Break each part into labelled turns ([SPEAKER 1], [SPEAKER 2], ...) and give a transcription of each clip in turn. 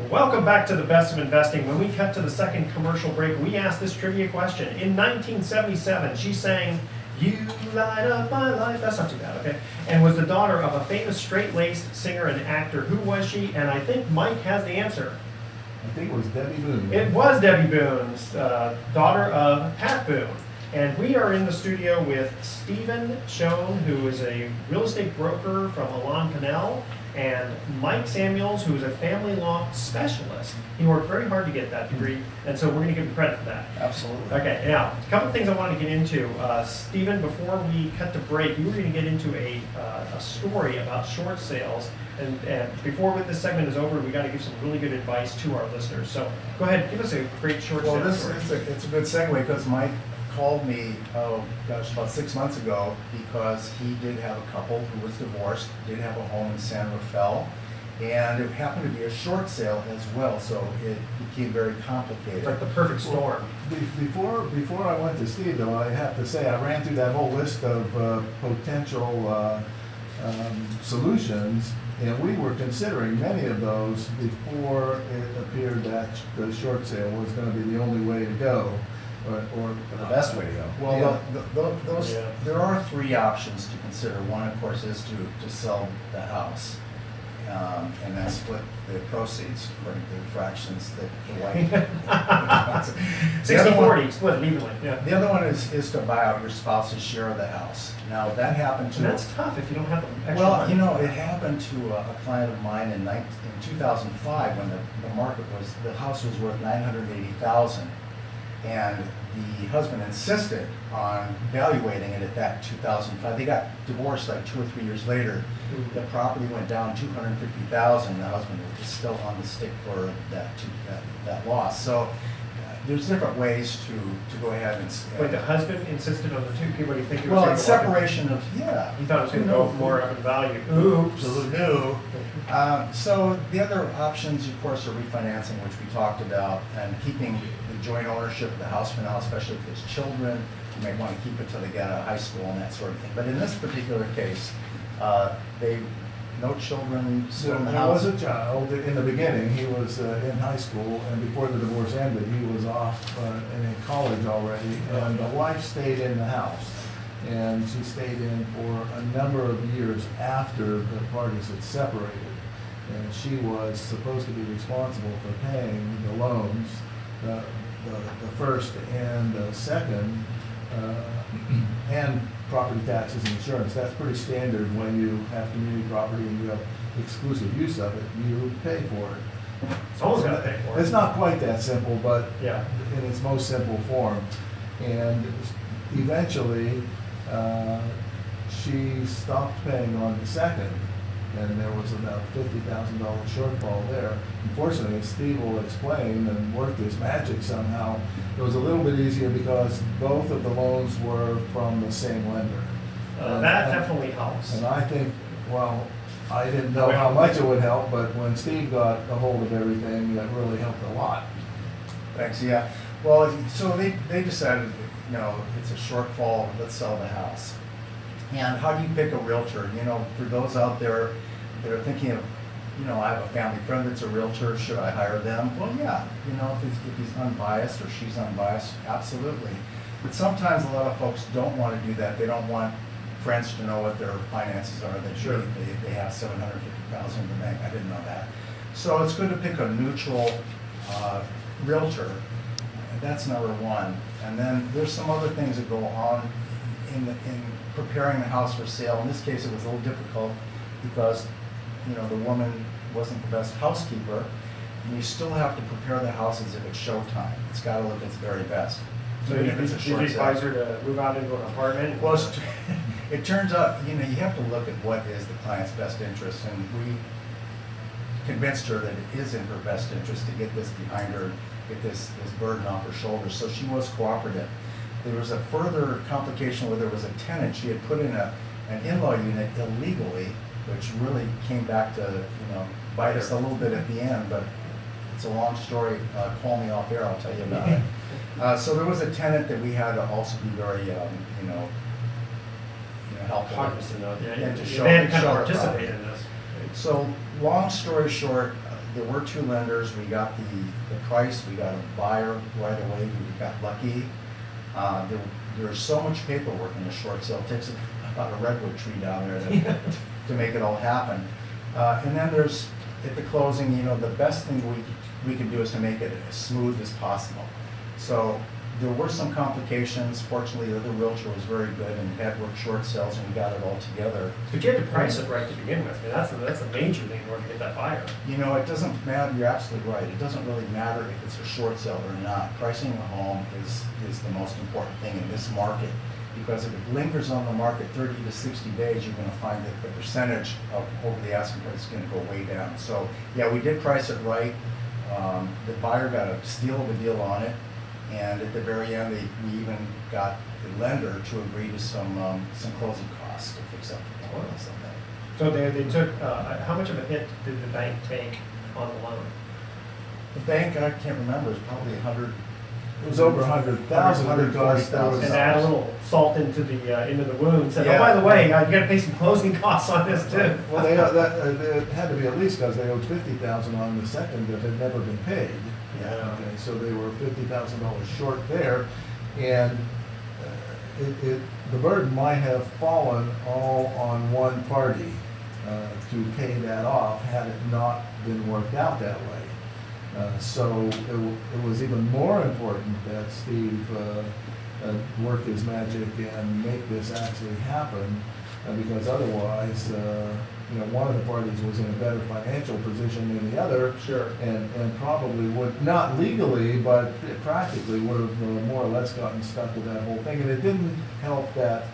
[SPEAKER 1] Welcome back to the Best of Investing. When we cut to the second commercial break, we asked this trivia question. In 1977, she sang "You Light Up My Life." That's not too bad, okay? And was the daughter of a famous straight-laced singer and actor. Who was she? And I think Mike has the answer.
[SPEAKER 2] I think it was Debbie Boone.
[SPEAKER 1] It was Debbie Boone's daughter of Pat Boone. And we are in the studio with Stephen Shoen, who is a real estate broker from Alon Canal, and Mike Samuels, who is a family law specialist. He worked very hard to get that degree, and so we're going to give him credit for that.
[SPEAKER 3] Absolutely.
[SPEAKER 1] Okay, now, a couple of things I wanted to get into. Stephen, before we cut to break, you were going to get into a story about short sales. And before this segment is over, we got to give some really good advice to our listeners. So go ahead, give us a great short sale story.
[SPEAKER 3] It's a good segue because Mike called me, about 6 months ago because he did have a couple who was divorced, did have a home in San Rafael, and it happened to be a short sale as well, so it became very complicated.
[SPEAKER 1] It's like the perfect storm.
[SPEAKER 2] Before I went to Steve, though, I have to say I ran through that whole list of potential solutions, and we were considering many of those before it appeared that the short sale was going to be the only way to go. Or
[SPEAKER 3] the best way to go. Well, there are three options to consider. One, of course, is to sell the house and then split the proceeds according to the fractions that the wife.
[SPEAKER 1] 60-40, split it evenly. Yeah.
[SPEAKER 3] The other one is to buy out your spouse's share of the house. Now that happened to.
[SPEAKER 1] And that's tough if you don't have the extra
[SPEAKER 3] money.
[SPEAKER 1] money.
[SPEAKER 3] It happened to a client of mine in 2005 when the market was, the house was worth $980,000. And the husband insisted on valuating it at that 2005. They got divorced like 2 or 3 years later. Mm-hmm. The property went down $250,000. The husband was still on the stick for that loss. So there's different ways to go ahead and.
[SPEAKER 1] Wait, the husband insisted on the two people. You think it was?
[SPEAKER 3] Well, it's separation of
[SPEAKER 1] He thought it was going to go more up in value. Oops.
[SPEAKER 3] No. So the other options, of course, are refinancing, which we talked about, and keeping the joint ownership of the house for now, especially if there's children. You may want to keep it till they get out of high school and that sort of thing. But in this particular case, no children still in the house.
[SPEAKER 2] There was a child in the beginning. He was in high school, and before the divorce ended, he was off in college already. And the wife stayed in the house, and she stayed in for a number of years after the parties had separated. And she was supposed to be responsible for paying the loans, the first and the second, and property taxes and insurance. That's pretty standard when you have community property and you have exclusive use of it. You pay for it.
[SPEAKER 1] It's always got to pay for it.
[SPEAKER 2] It's not quite that simple, but
[SPEAKER 1] yeah,
[SPEAKER 2] in its most simple form. And eventually, she stopped paying on the second, and there was about $50,000 shortfall there. Unfortunately, as Steve will explain and worked his magic somehow, it was a little bit easier because both of the loans were from the same lender.
[SPEAKER 1] That definitely helps.
[SPEAKER 2] And I think, well, I didn't know how much it would help, but when Steve got a hold of everything, that really helped a lot.
[SPEAKER 3] Thanks, yeah. Well, so they decided, it's a shortfall, let's sell the house. And how do you pick a realtor? For those out there that are thinking of, I have a family friend that's a realtor, should I hire them? Well, yeah, if he's unbiased or she's unbiased, absolutely. But sometimes a lot of folks don't want to do that. They don't want friends to know what their finances are. That they have $750,000 in the bank. I didn't know that. So it's good to pick a neutral realtor. That's number one. And then there's some other things that go on in preparing the house for sale. In this case, it was a little difficult because, the woman wasn't the best housekeeper. And you still have to prepare the house as if it's showtime. It's got to look its very best.
[SPEAKER 1] So if it's a short sale. Did you advise her to move out into an apartment?
[SPEAKER 3] Well, it turns out, you have to look at what is the client's best interest, and we convinced her that it is in her best interest to get this behind her, get this burden off her shoulders. So she was cooperative. There was a further complication where there was a tenant. She had put in an in-law unit illegally, which really came back to bite us a little bit at the end. But it's a long story. Call me off air. I'll tell you about it. So there was a tenant that we had to also be very helpful.
[SPEAKER 1] Cognizant of,
[SPEAKER 3] and to
[SPEAKER 1] they had to kind of participate in this.
[SPEAKER 3] So long story short, there were two lenders. We got the price, we got a buyer right away, we got lucky. There's so much paperwork in the short sale. It takes about a redwood tree down there to make it all happen. And then there's, at the closing, you know, the best thing we can do is to make it as smooth as possible. So there were some complications. Fortunately, the other realtor was very good and had worked short sales, and we got it all together.
[SPEAKER 1] But you had to price it right to begin with. I mean, that's a major thing in order to get that buyer.
[SPEAKER 3] You know, it doesn't matter, you're absolutely right. It doesn't really matter if it's a short sale or not. Pricing a home is the most important thing in this market, because if it lingers on the market 30 to 60 days, you're gonna find that the percentage of over the asking price is gonna go way down. So, yeah, we did price it right. The buyer got a steal of a deal on it, and at the very end, we even got the lender to agree to some closing costs to fix up the oil and stuff like that.
[SPEAKER 1] So they took, how much of a hit did the bank take on the loan?
[SPEAKER 3] The bank, I can't remember, it was probably 100.
[SPEAKER 2] It was over 100,000 because there was.
[SPEAKER 1] And add a little salt into the wound, said,
[SPEAKER 3] Yeah.
[SPEAKER 1] oh, by the way, you gotta pay some closing costs on this too.
[SPEAKER 2] Well, it had to be at least because they owed $50,000 on the second that had never been paid.
[SPEAKER 1] Yeah.
[SPEAKER 2] Okay, so they were $50,000 short there, and the burden might have fallen all on one party to pay that off had it not been worked out that way. So it was even more important that Steve work his magic and make this actually happen, because otherwise, you know, one of the parties was in a better financial position than the other.
[SPEAKER 1] Sure.
[SPEAKER 2] And probably would, not legally, but practically would have more or less gotten stuck with that whole thing. And it didn't help that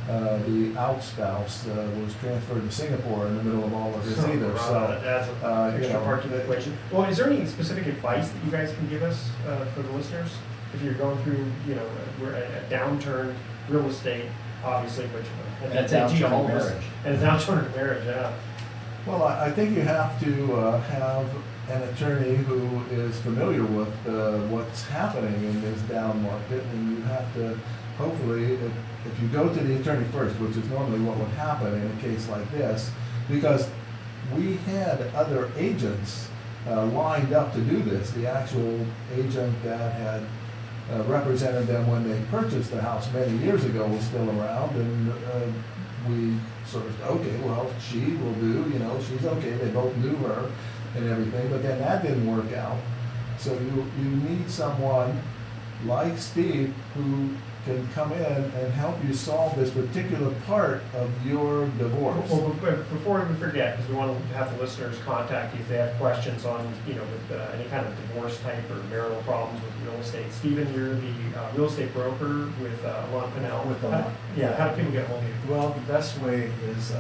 [SPEAKER 2] the outspouse was transferred to Singapore in the middle of all of this either,
[SPEAKER 1] That
[SPEAKER 2] so.
[SPEAKER 1] adds an
[SPEAKER 2] you
[SPEAKER 1] extra
[SPEAKER 2] know,
[SPEAKER 1] part to the equation. Well, is there any specific advice that you guys can give us for the listeners? If you're going through, you know, we're at a downturn real estate, obviously, which
[SPEAKER 4] And a downturn in marriage.
[SPEAKER 1] And a downturn in marriage, yeah.
[SPEAKER 2] Well, I think you have to have an attorney who is familiar with what's happening in this down market, and you have to, hopefully, if you go to the attorney first, which is normally what would happen in a case like this, because we had other agents lined up to do this. The actual agent that had represented them when they purchased the house many years ago was still around, and we sort of, okay, well, she will do, you know, she's okay, they both knew her and everything, but then that didn't work out. So you need someone like Steve who can come in and help you solve this particular part of your divorce.
[SPEAKER 1] Well, before we forget, because we want to have the listeners contact you if they have questions on, you know, with any kind of divorce type or marital problems with real estate. Stephen, you're the real estate broker with Lon Pinnell.
[SPEAKER 3] With Lon.
[SPEAKER 1] Yeah, how do people get a hold of you?
[SPEAKER 3] Well, the best way is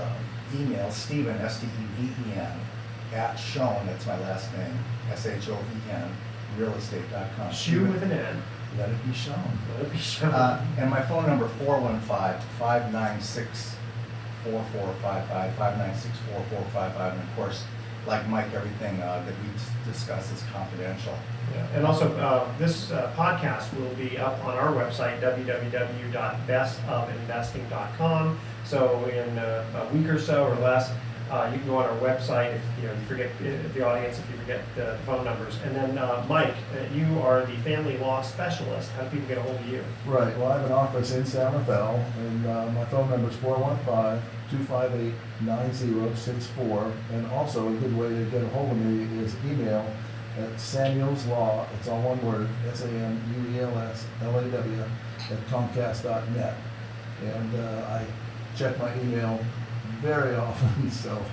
[SPEAKER 3] email Steven, S-T-E-V-E-N, at Shoen, that's my last name, S-H-O-E-N, realestate.com.
[SPEAKER 1] Shoe with an N.
[SPEAKER 3] Let it be shown.
[SPEAKER 1] Let it be shown.
[SPEAKER 3] And my phone number, 415-596-4455, 596-4455, and of course, like Mike, everything that we discuss is confidential.
[SPEAKER 1] Yeah. And also, this podcast will be up on our website, www.bestofinvesting.com. So in a week or so or less, you can go on our website if you forget the audience, if you forget the phone numbers. And then Mike, you are the family law specialist. How do people get a hold of you?
[SPEAKER 2] Right, well, I have an office in San Rafael, and my phone number is 415-258-9064. And also, a good way to get a hold of me is email at Samuels Law, it's all one word, SAMUELSLAW, @Comcast.net. And I check my email very often, so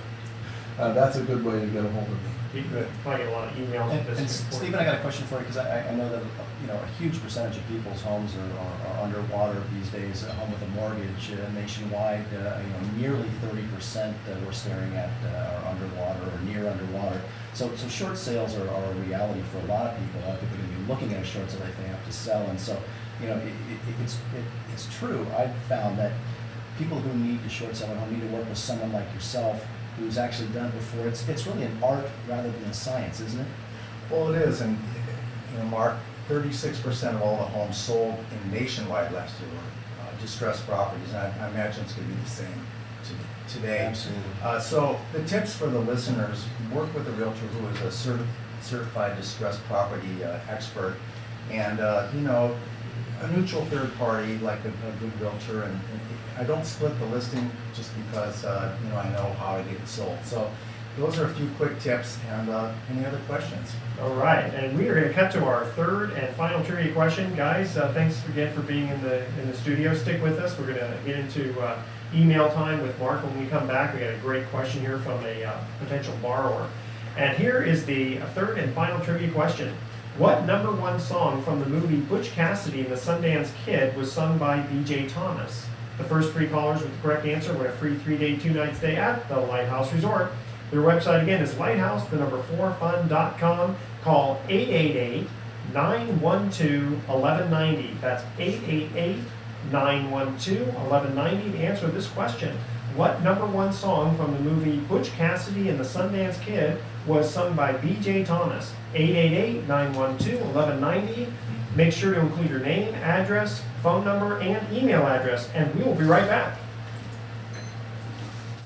[SPEAKER 2] that's a good way to get a hold of me.
[SPEAKER 1] You can probably get a lot of emails.
[SPEAKER 4] And Stephen, I got a question for you, because I know that, you know, a huge percentage of people's homes are underwater these days, a home with a mortgage nationwide. You know, nearly 30% that we're staring at are underwater or near underwater. So short sales are a reality for a lot of people. A lot of people are going to be looking at a short sale if they have to sell, and so, you know, it's true. I've found that people who need to short sell at home need to work with someone like yourself who's actually done it before. It's really an art rather than a science, isn't it?
[SPEAKER 3] Well, it is, and you know, Mark, 36% of all the homes sold in nationwide last year were distressed properties, and I imagine it's going to be the same today.
[SPEAKER 4] Absolutely.
[SPEAKER 3] So the tips for the listeners: work with a realtor who is a certified distressed property expert, and a neutral third party like a good realtor. And I don't split the listing just because I know how to get it sold. So those are a few quick tips. And any other questions?
[SPEAKER 1] All right, and we are going to cut to our third and final trivia question, guys. Thanks again for being in the studio. Stick with us. We're going to get into email time with Mark when we come back. We got a great question here from a potential borrower. And here is the third and final trivia question. What #1 song from the movie Butch Cassidy and the Sundance Kid was sung by B.J. Thomas? The first 3 callers with the correct answer win a free 3-day, 2-night stay at the Lighthouse Resort. Their website again is lighthouse4fun.com. Call 888-912-1190. That's 888-912-1190 to answer this question. What #1 song from the movie Butch Cassidy and the Sundance Kid was sung by B.J. Thomas? 888-912-1190. Make sure to include your name, address, phone number, and email address, and we will be right back.